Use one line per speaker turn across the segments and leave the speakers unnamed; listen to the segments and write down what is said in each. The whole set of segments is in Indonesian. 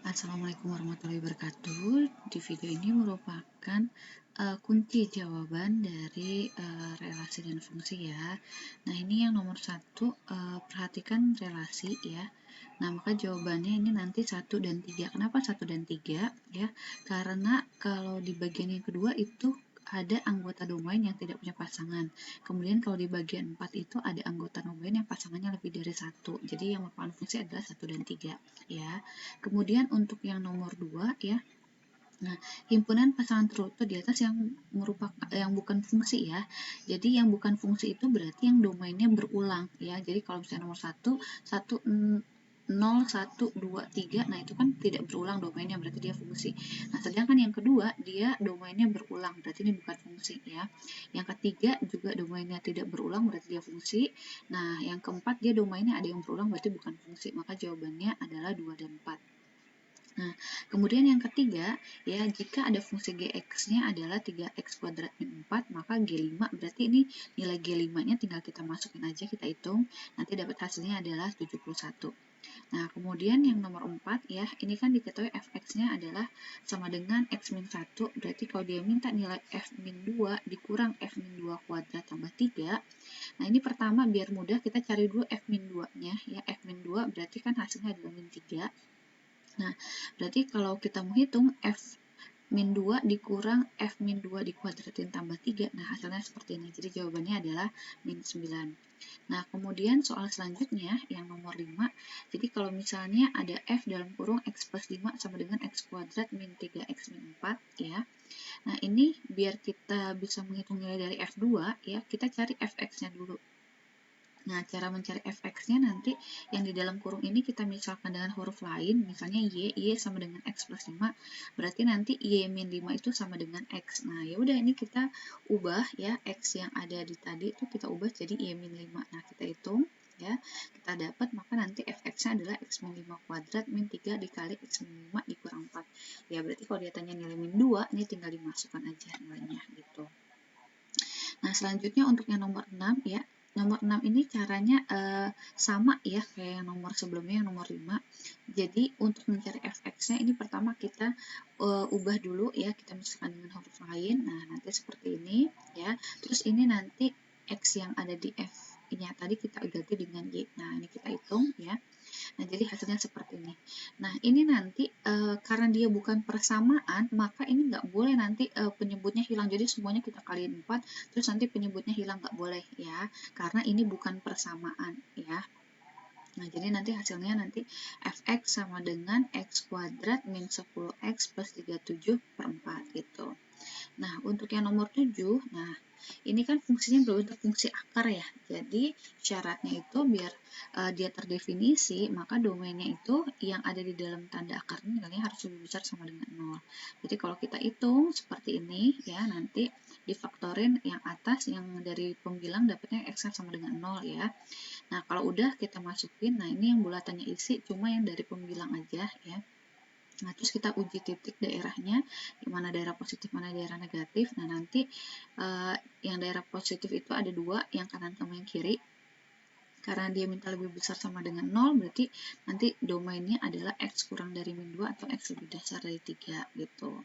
Assalamualaikum warahmatullahi wabarakatuh. Di video ini merupakan kunci jawaban dari relasi dan fungsi ya. Nah ini yang nomor satu, perhatikan relasi ya. Nah maka jawabannya ini nanti 1 dan 3. Kenapa 1 dan 3 ya? Karena kalau di bagian yang kedua itu ada anggota domain yang tidak punya pasangan. Kemudian kalau di bagian 4 itu ada anggota domain yang pasangannya lebih dari 1. Jadi yang merupakan fungsi adalah 1 dan 3 ya. Kemudian untuk yang nomor 2 ya. Nah, himpunan pasangan tertutup di atas yang merupakan yang bukan fungsi ya. Jadi yang bukan fungsi itu berarti yang domainnya berulang ya. Jadi kalau misalnya nomor 1, 0, 1, 2, 3, nah itu kan tidak berulang domainnya, berarti dia fungsi. Nah, sedangkan yang kedua, dia domainnya berulang, berarti ini bukan fungsi ya. Yang ketiga juga domainnya tidak berulang, berarti dia fungsi. Nah, yang keempat dia domainnya ada yang berulang, berarti bukan fungsi. Maka jawabannya adalah 2 dan 4. Nah, kemudian yang ketiga, ya jika ada fungsi gx-nya adalah 3x kuadrat min 4, maka g5 berarti ini nilai g5-nya tinggal kita masukin aja, kita hitung, nanti dapat hasilnya adalah 71. Nah, kemudian yang nomor 4 ya, ini kan diketahui fx-nya adalah sama dengan x min 1, berarti kalau dia minta nilai f min 2 dikurang f min 2 kuadrat tambah 3, nah ini pertama biar mudah kita cari dulu f min 2-nya, ya f min 2 berarti kan hasilnya adalah min 3. Nah, berarti kalau kita mau hitung f min 2 dikurang f min 2 dikuadratin tambah 3, nah hasilnya seperti ini. Jadi jawabannya adalah min 9. Nah, kemudian soal selanjutnya yang nomor 5. Jadi kalau misalnya ada f dalam kurung x plus 5 sama dengan x kuadrat min 3x min 4 ya. Nah, ini biar kita bisa menghitung nilai dari f2 ya, kita cari fx-nya dulu. Nah, cara mencari fx-nya nanti yang di dalam kurung ini kita misalkan dengan huruf lain, misalnya y sama dengan x plus 5, berarti nanti y min 5 itu sama dengan x. Nah, ya udah ini kita ubah ya, x yang ada di tadi itu kita ubah jadi y min 5. Nah, kita hitung ya, kita dapat maka nanti fx-nya adalah x min 5 kuadrat min 3 dikali x min 5 dikurang 4. Ya, berarti kalau dia tanya nilai min 2, ini tinggal dimasukkan aja nilainya gitu. Nah, selanjutnya untuk yang nomor 6 ya. Nomor 6 ini caranya sama ya kayak yang nomor sebelumnya, yang nomor 5. Jadi untuk mencari fx-nya ini pertama kita ubah dulu ya, kita misalkan dengan huruf lain. Nah, nanti seperti ini ya. Terus ini nanti x yang ada di f-nya tadi kita ganti dengan y. Nah, ini kita hitung ya. Nah, jadi hasilnya seperti ini. Nah, ini nanti karena dia bukan persamaan, maka ini nggak boleh nanti penyebutnya hilang. Jadi semuanya kita kaliin 4, terus nanti penyebutnya hilang, nggak boleh ya. Karena ini bukan persamaan ya. Nah, jadi nanti hasilnya nanti fx sama dengan x kuadrat min 10x plus 37 per 4 gitu. Nah, untuk yang nomor 7, nah ini kan fungsinya berbentuk fungsi akar ya. Jadi syaratnya itu biar dia terdefinisi, maka domainnya itu yang ada di dalam tanda akar ini nilainya harus lebih besar sama dengan 0. Jadi kalau kita hitung seperti ini ya, nanti difaktorin yang atas yang dari pembilang dapatnya x sama dengan 0 ya. Nah, kalau udah kita masukin, nah ini yang bulatannya isi cuma yang dari pembilang aja ya. Nah, terus kita uji titik daerahnya, mana daerah positif, mana daerah negatif. Nah, nanti yang daerah positif itu ada 2, yang kanan sama yang kiri. Karena dia minta lebih besar sama dengan 0, berarti nanti domainnya adalah x kurang dari min 2 atau x lebih besar dari 3 gitu.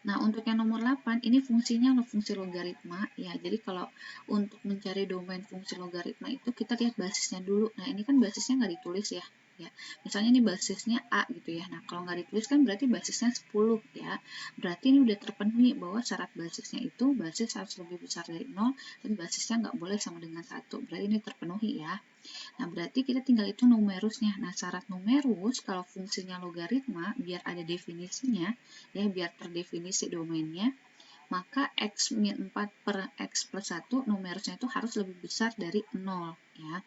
Nah, untuk yang nomor 8, ini fungsinya fungsi logaritma ya. Jadi kalau untuk mencari domain fungsi logaritma itu kita lihat basisnya dulu. Nah, ini kan basisnya nggak ditulis ya. Ya, misalnya ini basisnya A gitu ya. Nah, kalau nggak ditulis kan berarti basisnya 10 ya. Berarti ini udah terpenuhi bahwa syarat basisnya itu basis harus lebih besar dari 0 dan basisnya nggak boleh sama dengan 1. Berarti ini terpenuhi ya. Nah, berarti kita tinggal itu numerusnya. Nah, syarat numerus kalau fungsinya logaritma biar ada definisinya ya, biar terdefinisi domainnya, maka x min 4 per x plus 1 numerusnya itu harus lebih besar dari 0 ya.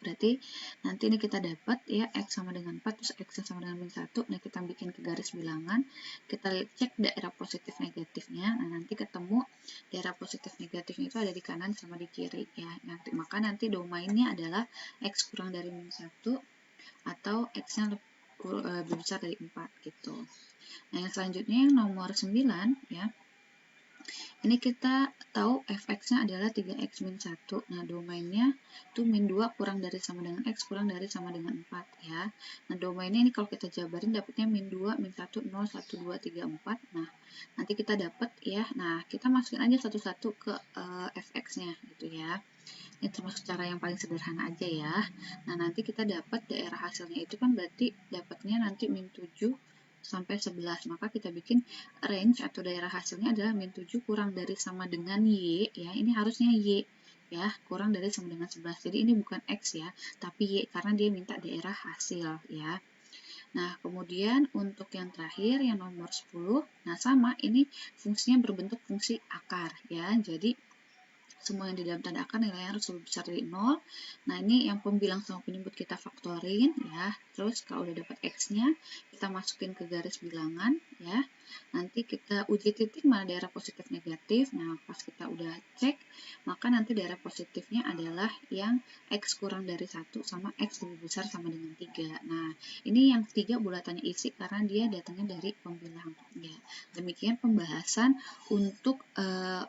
Berarti nanti ini kita dapat ya x sama dengan 4 terus x sama dengan min 1. Nah, kita bikin ke garis bilangan, kita cek daerah positif negatifnya. Nah, nanti ketemu daerah positif negatifnya itu ada di kanan sama di kiri ya. Maka nanti domainnya adalah x kurang dari min 1 atau x-nya lebih besar dari 4 gitu. Nah, yang selanjutnya yang nomor 9 ya. Ini kita tahu fx-nya adalah 3x min 1. Nah, domainnya itu min 2 kurang dari sama dengan x kurang dari sama dengan 4 ya. Nah, domainnya ini kalau kita jabarin dapatnya min 2, min 1, 0, 1, 2, 3, 4. Nah, nanti kita dapat ya. Nah, kita masukin aja satu-satu ke fx-nya gitu ya. Ini termasuk cara yang paling sederhana aja ya. Nah, nanti kita dapat daerah hasilnya itu kan berarti dapatnya nanti min 7 sampai 11. Maka kita bikin range atau daerah hasilnya adalah min 7 kurang dari sama dengan Y ya. Ini harusnya Y ya, kurang dari sama dengan 11. Jadi ini bukan X ya, tapi Y karena dia minta daerah hasil ya. Nah, kemudian untuk yang terakhir yang nomor 10, nah sama ini fungsinya berbentuk fungsi akar ya. Jadi semua yang di dalam tanda akar nilainya harus lebih besar dari 0. Nah, ini yang pembilang sama penyebut kita faktorin ya. Terus kalau udah dapat X-nya, kita masukin ke garis bilangan ya. Nanti kita uji titik mana daerah positif negatif. Nah, pas kita udah cek, maka nanti daerah positifnya adalah yang X kurang dari 1 sama X lebih besar sama dengan 3. Nah, ini yang 3 bulatannya isi karena dia datangnya dari pembilang ya. Demikian pembahasan untuk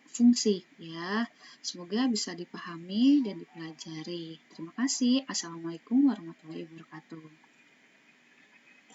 fungsi ya. Semoga bisa dipahami dan dipelajari. Terima kasih. Assalamualaikum warahmatullahi wabarakatuh.